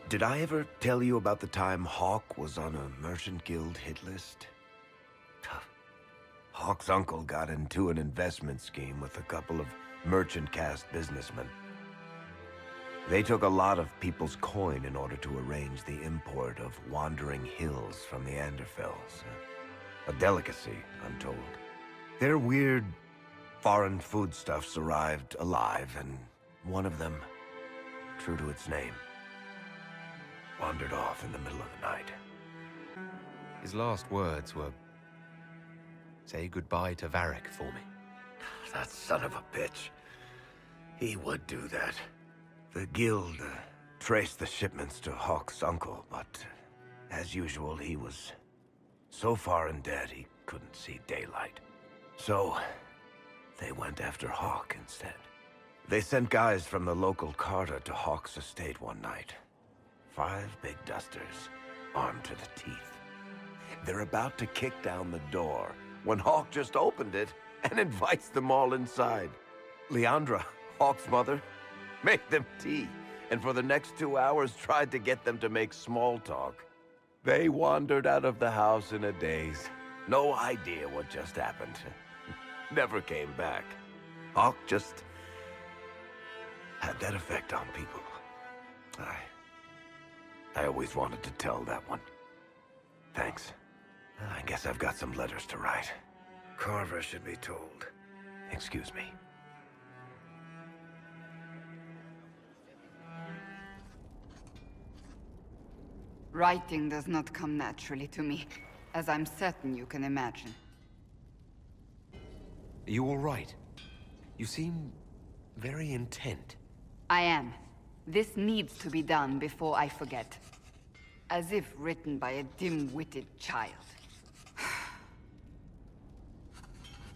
Did I ever tell you about the time Hawk was on a Merchant Guild hit list? Hawk's uncle got into an investment scheme with a couple of merchant caste businessmen. They took a lot of people's coin in order to arrange the import of wandering hills from the Anderfells. A delicacy, I'm told. Their weird, foreign foodstuffs arrived alive, and one of them, true to its name, wandered off in the middle of the night. His last words were, "Say goodbye to Zuraak for me." That son of a bitch. He would do that. The guild traced the shipments to Hawk's uncle, but as usual, he was so far in debt he couldn't see daylight. So they went after Hawk instead. They sent guys from the local carter to Hawk's estate one night. 5 big dusters, armed to the teeth. They're about to kick down the door when Hawk just opened it and invites them all inside. Leandra, Hawk's mother, made them tea, and for the next 2 hours tried to get them to make small talk. They wandered out of the house in a daze. No idea what just happened. Never came back. Hawk just had that effect on people. I always wanted to tell that one. Thanks. I guess I've got some letters to write. Carver should be told. Excuse me. Writing does not come naturally to me, as I'm certain you can imagine. Are you all right? You seem very intent. I am. This needs to be done before I forget. As if written by a dim-witted child.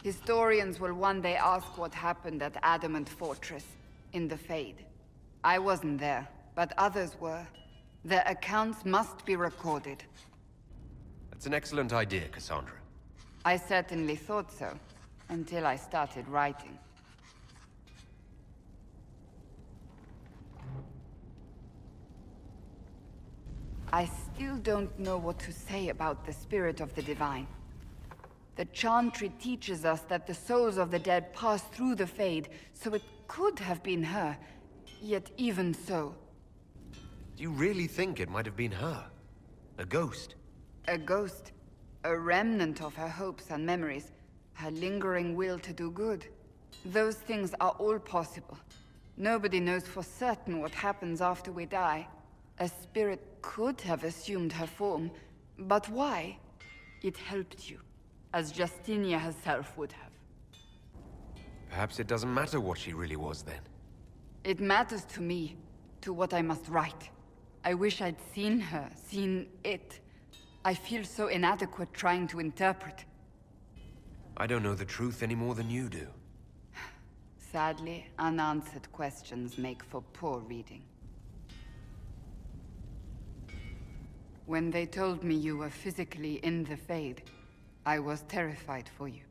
Historians will one day ask what happened at Adamant Fortress, in the Fade. I wasn't there, but others were. Their accounts must be recorded. That's an excellent idea, Cassandra. I certainly thought so, until I started writing. I still don't know what to say about the spirit of the divine. The Chantry teaches us that the souls of the dead pass through the Fade, so it could have been her. Yet even so... Do you really think it might have been her? A ghost? A ghost. A remnant of her hopes and memories. Her lingering will to do good. Those things are all possible. Nobody knows for certain what happens after we die. A spirit could have assumed her form, but why? It helped you, as Justinia herself would have. Perhaps it doesn't matter what she really was then. It matters to me, to what I must write. I wish I'd seen her, seen it. I feel so inadequate trying to interpret. I don't know the truth any more than you do. Sadly, unanswered questions make for poor reading. When they told me you were physically in the Fade, I was terrified for you.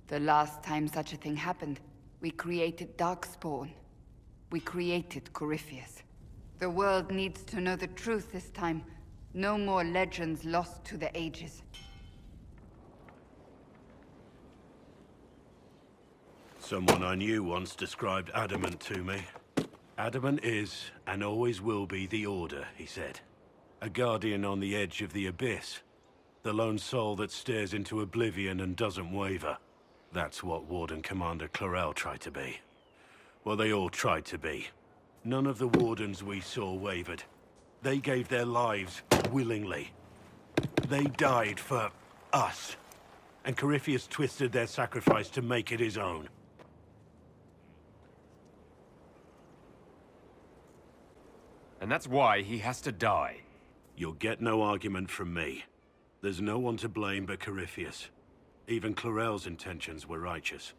The last time such a thing happened, we created Darkspawn. We created Corypheus. The world needs to know the truth this time. No more legends lost to the ages. Someone I knew once described Adamant to me. Adamant is, and always will be, the Order, he said. A guardian on the edge of the abyss. The lone soul that stares into oblivion and doesn't waver. That's what Warden Commander Clarel tried to be. Well, they all tried to be. None of the Wardens we saw wavered. They gave their lives willingly. They died for us. And Corypheus twisted their sacrifice to make it his own. And that's why he has to die. You'll get no argument from me. There's no one to blame but Corypheus. Even Clarel's intentions were righteous.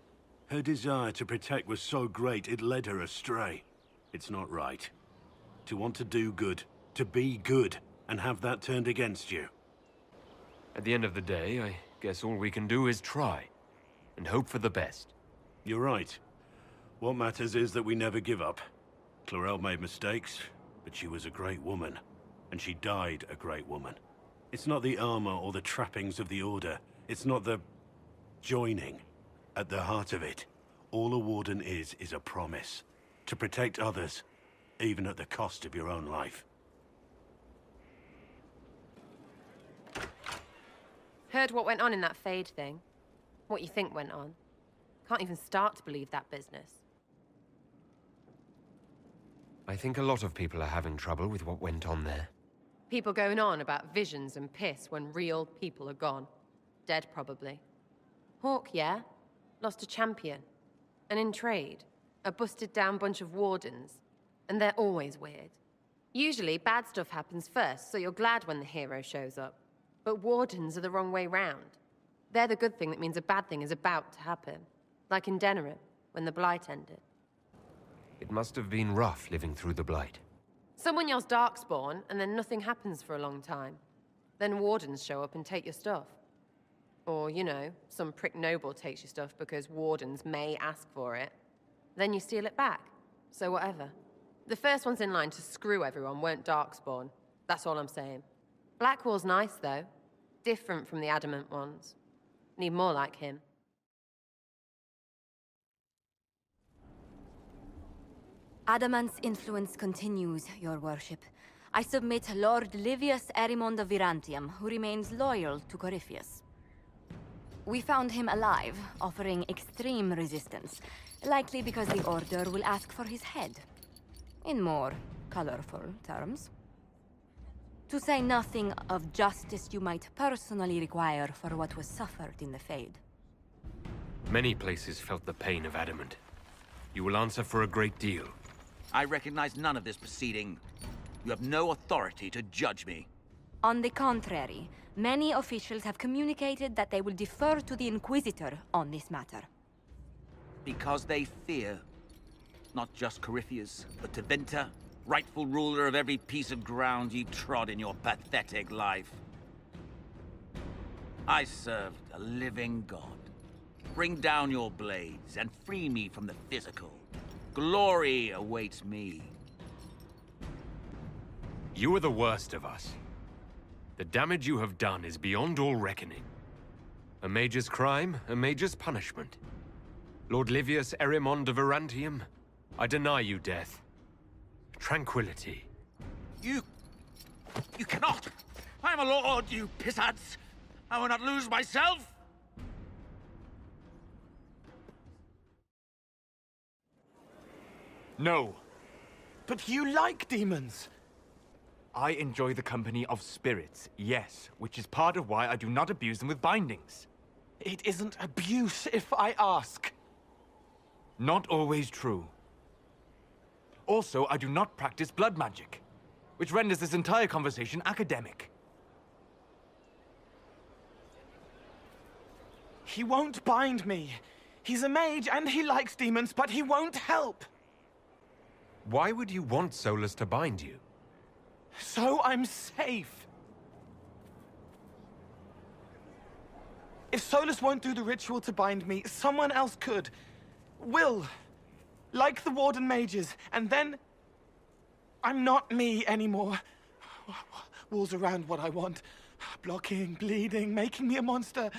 Her desire to protect was so great it led her astray. It's not right. To want to do good, to be good, and have that turned against you. At the end of the day, I guess all we can do is try. And hope for the best. You're right. What matters is that we never give up. Clarel made mistakes, but she was a great woman. and she died a great woman. It's not the armor or the trappings of the Order. It's not the joining. At the heart of it, all a Warden is a promise. To protect others, even at the cost of your own life. Heard what went on in that Fade thing? What you think went on? Can't even start to believe that business. I think a lot of people are having trouble with what went on there. People going on about visions and piss when real people are gone. Dead, probably. Hawk, yeah? Lost a champion. And in trade, a busted-down bunch of wardens. And they're always weird. Usually, bad stuff happens first, so you're glad when the hero shows up. But wardens are the wrong way round. They're the good thing that means a bad thing is about to happen. Like in Denerim, when the Blight ended. It must have been rough living through the Blight. Someone yells Darkspawn, and then nothing happens for a long time. Then wardens show up and take your stuff. Or, you know, some prick noble takes your stuff because wardens may ask for it. Then you steal it back. So whatever. The first ones in line to screw everyone weren't Darkspawn. That's all I'm saying. Blackwall's nice, though. Different from the Adamant ones. Need more like him. Adamant's influence continues, your worship. I submit Lord Livius Erimond of Virantium, who remains loyal to Corypheus. We found him alive, offering extreme resistance, likely because the Order will ask for his head. In more colorful terms. To say nothing of justice you might personally require for what was suffered in the Fade. Many places felt the pain of Adamant. You will answer for a great deal. I recognize none of this proceeding. You have no authority to judge me. On the contrary, many officials have communicated that they will defer to the Inquisitor on this matter. Because they fear. Not just Corypheus, but Tevinter, rightful ruler of every piece of ground you trod in your pathetic life. I served a living god. Bring down your blades and free me from the physical. Glory awaits me. You are the worst of us. The damage you have done is beyond all reckoning. A mage's crime, a mage's punishment. Lord Livius Erimond of Virantium, I deny you death. Tranquility. You cannot! I am a lord, you pissants! I will not lose myself! No. But you like demons! I enjoy the company of spirits, yes, which is part of why I do not abuse them with bindings. It isn't abuse if I ask. Not always true. Also, I do not practice blood magic, which renders this entire conversation academic. He won't bind me. He's a mage and he likes demons, but he won't help. Why would you want Solus to bind you? So I'm safe. If Solus won't do the ritual to bind me, someone else could. Will. Like the Warden mages, and then... I'm not me anymore. Walls around what I want. Blocking, bleeding, making me a monster.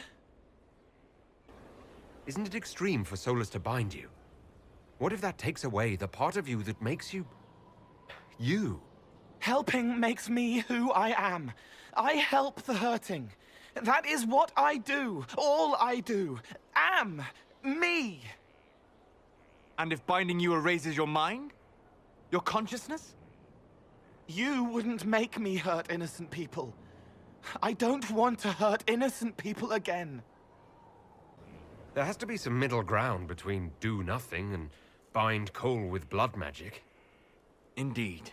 Isn't it extreme for Solus to bind you? What if that takes away the part of you that makes you... you? Helping makes me who I am. I help the hurting. That is what I do. All I do. Am. Me. And if binding you erases your mind? Your consciousness? You wouldn't make me hurt innocent people. I don't want to hurt innocent people again. There has to be some middle ground between do nothing and bind Cole with blood magic. Indeed.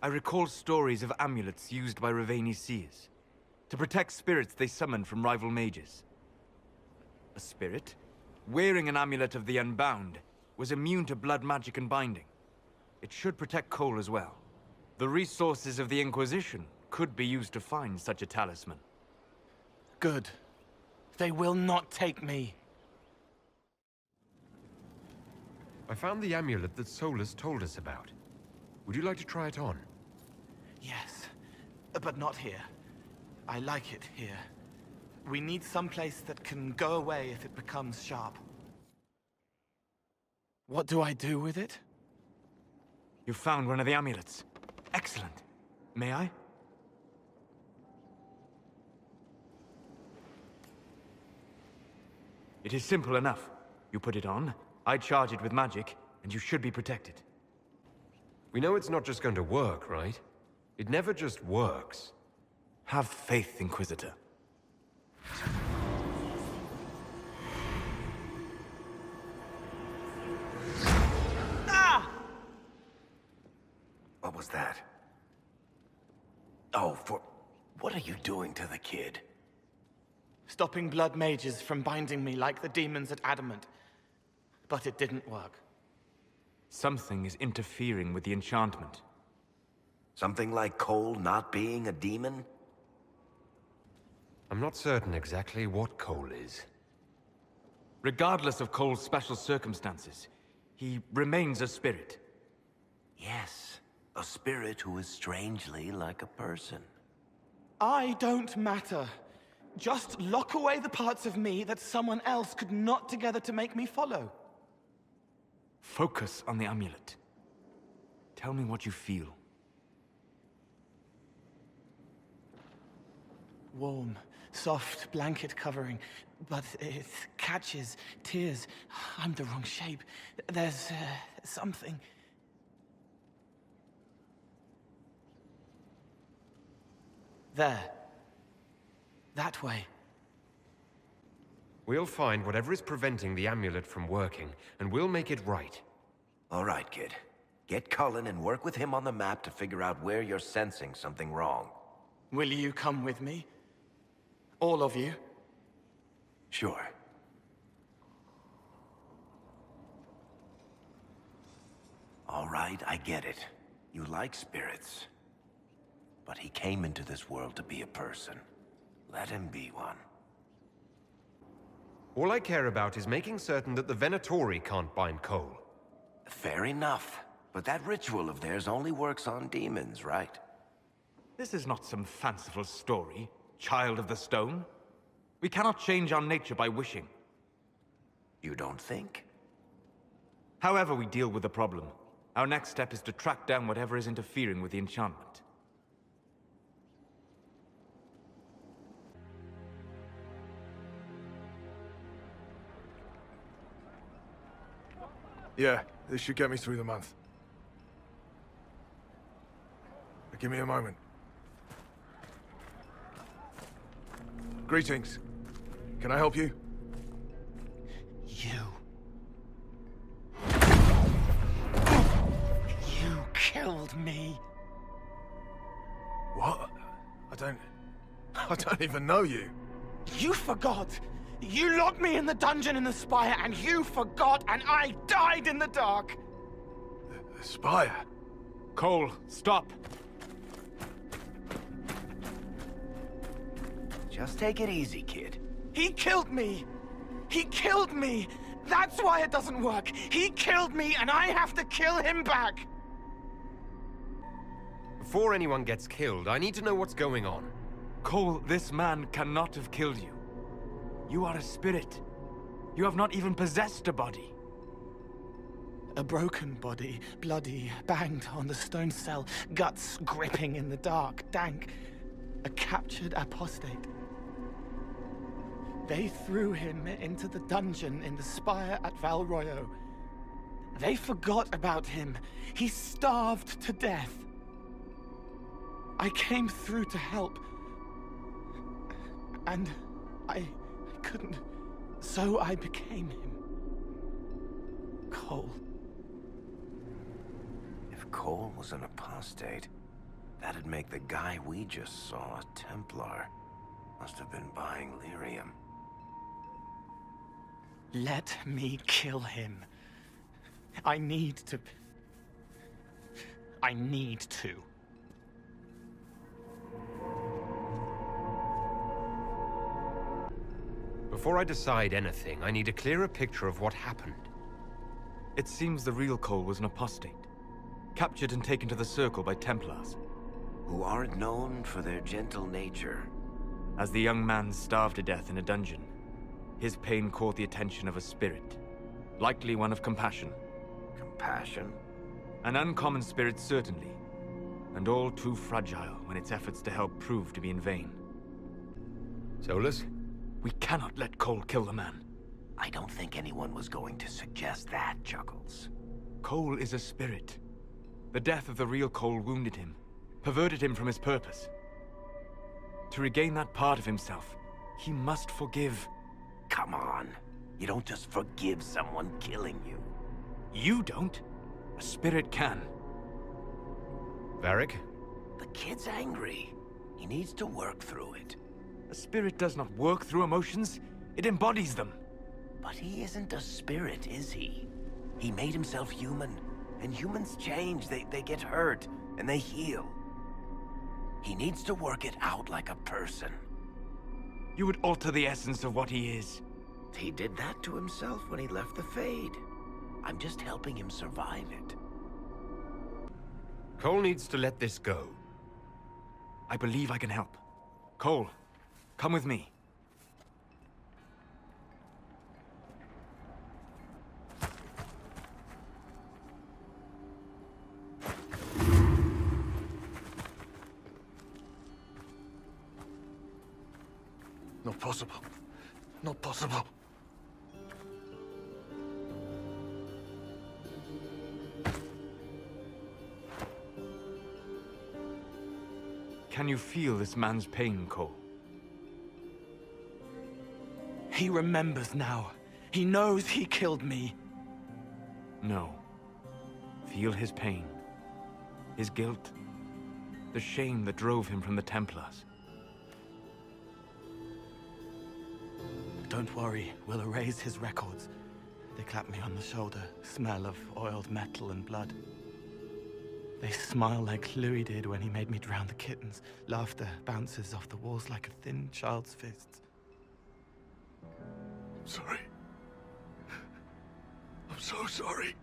I recall stories of amulets used by Ravani's seers to protect spirits they summoned from rival mages. A spirit, wearing an amulet of the Unbound, was immune to blood magic and binding. It should protect Cole as well. The resources of the Inquisition could be used to find such a talisman. Good. They will not take me. I found the amulet that Solus told us about. Would you like to try it on? Yes. But not here. I like it here. We need someplace that can go away if it becomes sharp. What do I do with it? You found one of the amulets. Excellent. May I? It is simple enough. You put it on, I charge it with magic, and you should be protected. We know it's not just going to work, right? It never just works. Have faith, Inquisitor. What was that? Oh, what are you doing to the kid? Stopping blood mages from binding me like the demons at Adamant. But it didn't work. Something is interfering with the enchantment. Something like Cole not being a demon? I'm not certain exactly what Cole is. Regardless of Cole's special circumstances, he remains a spirit. Yes, a spirit who is strangely like a person. I don't matter. Just lock away the parts of me that someone else could knot together to make me follow. Focus on the amulet. Tell me what you feel. Warm, soft blanket covering, but it catches tears. I'm the wrong shape. There's something. There. That way. We'll find whatever is preventing the amulet from working, and we'll make it right. All right, kid. Get Cullen and work with him on the map to figure out where you're sensing something wrong. Will you come with me? All of you? Sure. All right, I get it. You like spirits. But he came into this world to be a person. Let him be one. All I care about is making certain that the Venatori can't bind Cole. Fair enough. But that ritual of theirs only works on demons, right? This is not some fanciful story, child of the stone. We cannot change our nature by wishing. You don't think? However we deal with the problem, our next step is to track down whatever is interfering with the enchantment. Yeah, this should get me through the month. But give me a moment. Greetings. Can I help you? You killed me. What? I don't even know you. You forgot. You locked me in the dungeon in the Spire, and you forgot, and I died in the dark. The Spire? Cole, stop! Just take it easy, kid. He killed me! He killed me! That's why it doesn't work! He killed me, and I have to kill him back! Before anyone gets killed, I need to know what's going on. Cole, this man cannot have killed you. You are a spirit. You have not even possessed a body. A broken body, bloody, banged on the stone cell, guts gripping in the dark, dank. A captured apostate. They threw him into the dungeon in the Spire at Val Royo. They forgot about him. He starved to death. I came through to help. And I couldn't. So I became him. Cole. If Cole was an apostate, that'd make the guy we just saw a Templar. Must have been buying lyrium. Let me kill him. I need to. Before I decide anything, I need a clearer picture of what happened. It seems the real Cole was an apostate, captured and taken to the Circle by Templars. who aren't known for their gentle nature. As the young man starved to death in a dungeon, his pain caught the attention of a spirit, likely one of compassion. Compassion? An uncommon spirit, certainly, and all too fragile when its efforts to help prove to be in vain. Solus? We cannot let Cole kill the man. I don't think anyone was going to suggest that, Chuckles. Cole is a spirit. The death of the real Cole wounded him, perverted him from his purpose. To regain that part of himself, he must forgive. Come on. You don't just forgive someone killing you. You don't. A spirit can. Varric? The kid's angry. He needs to work through it. A spirit does not work through emotions, it embodies them. But he isn't a spirit, is he? He made himself human. And humans change. They get hurt. And they heal. He needs to work it out like a person. You would alter the essence of what he is. He did that to himself when he left the Fade. I'm just helping him survive it. Cole needs to let this go. I believe I can help. Cole, come with me. Not possible. Not possible. Can you feel this man's pain, Cole? He remembers now. He knows he killed me. No. Feel his pain. His guilt. The shame that drove him from the Templars. Don't worry, we'll erase his records. They clap me on the shoulder, smell of oiled metal and blood. They smile like Louis did when he made me drown the kittens. Laughter bounces off the walls like a thin child's fists. I'm sorry. I'm so sorry.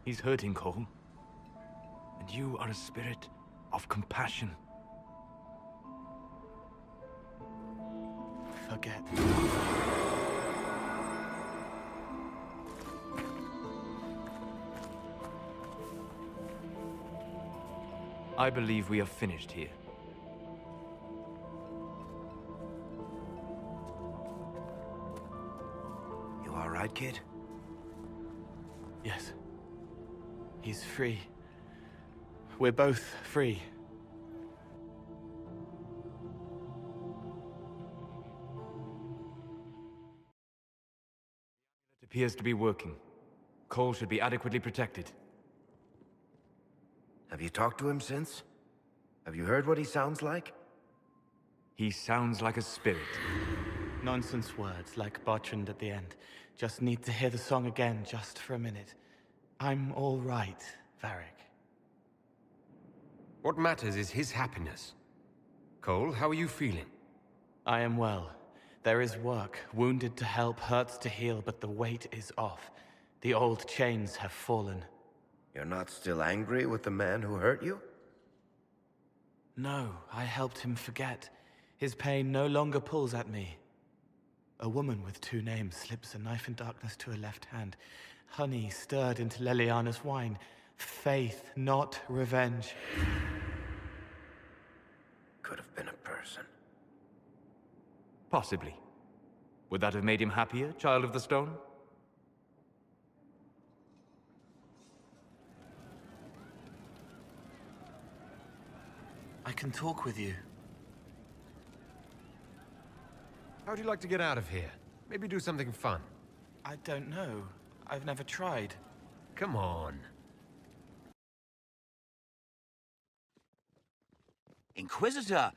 He's hurting, Cole. And you are a spirit of compassion. Forget. I believe we are finished here. You all right, kid? Yes. He's free. We're both free. It appears to be working. Cole should be adequately protected. Have you talked to him since? Have you heard what he sounds like? He sounds like a spirit. Nonsense words, like Bertrand at the end. Just need to hear the song again, just for a minute. I'm all right, Varric. What matters is his happiness. Cole, how are you feeling? I am well. There is work. Wounded to help, hurts to heal, but the weight is off. The old chains have fallen. You're not still angry with the man who hurt you? No, I helped him forget. His pain no longer pulls at me. A woman with two names slips a knife in darkness to her left hand. Honey stirred into Leliana's wine. Faith, not revenge. Could have been a person. Possibly. Would that have made him happier, Child of the Stone? I can talk with you. How'd you like to get out of here? Maybe do something fun. I don't know. I've never tried. Come on. Inquisitor,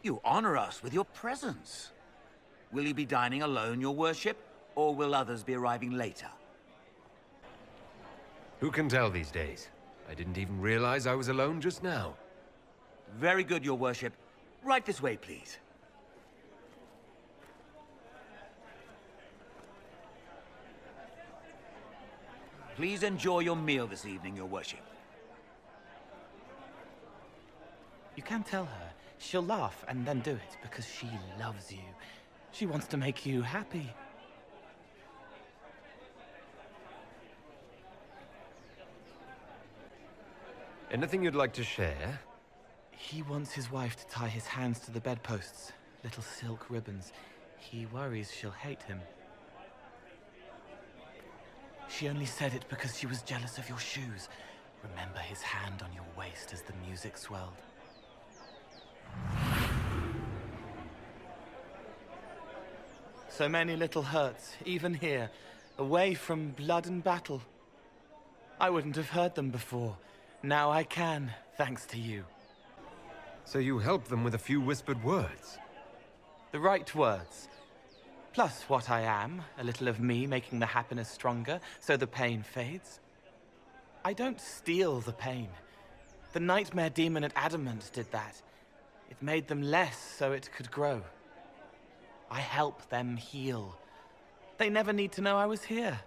you honor us with your presence. Will you be dining alone, your worship, or will others be arriving later? Who can tell these days? I didn't even realize I was alone just now. Very good, your worship. Right this way, please. Please enjoy your meal this evening, your worship. You can tell her. She'll laugh and then do it because she loves you. She wants to make you happy. Anything you'd like to share? He wants his wife to tie his hands to the bedposts. Little silk ribbons. He worries she'll hate him. She only said it because she was jealous of your shoes. Remember his hand on your waist as the music swelled. So many little hurts, even here, away from blood and battle. I wouldn't have heard them before. Now I can, thanks to you. So you help them with a few whispered words? The right words. Plus what I am, a little of me making the happiness stronger, so the pain fades. I don't steal the pain. The nightmare demon at Adamant did that. It made them less so it could grow. I help them heal. They never need to know I was here.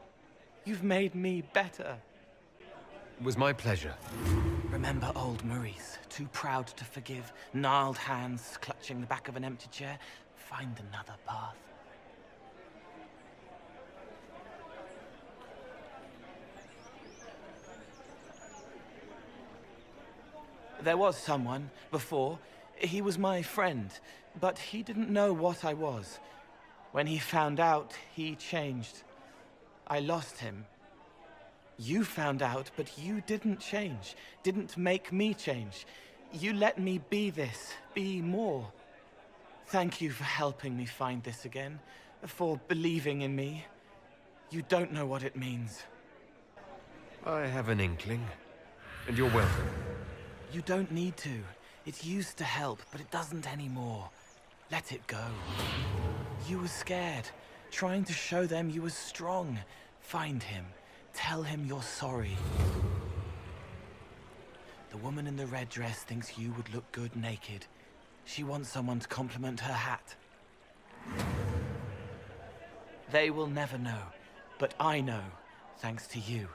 You've made me better. It was my pleasure. Remember old Maurice, too proud to forgive, gnarled hands clutching the back of an empty chair? Find another path. There was someone, before. He was my friend, but he didn't know what I was. When he found out, he changed. I lost him. You found out, but you didn't change. Didn't make me change. You let me be this, be more. Thank you for helping me find this again, for believing in me. You don't know what it means. I have an inkling, and you're welcome. You don't need to. It used to help, but it doesn't anymore. Let it go. You were scared, trying to show them you were strong. Find him. Tell him you're sorry. The woman in the red dress thinks you would look good naked. She wants someone to compliment her hat. They will never know, but I know, thanks to you.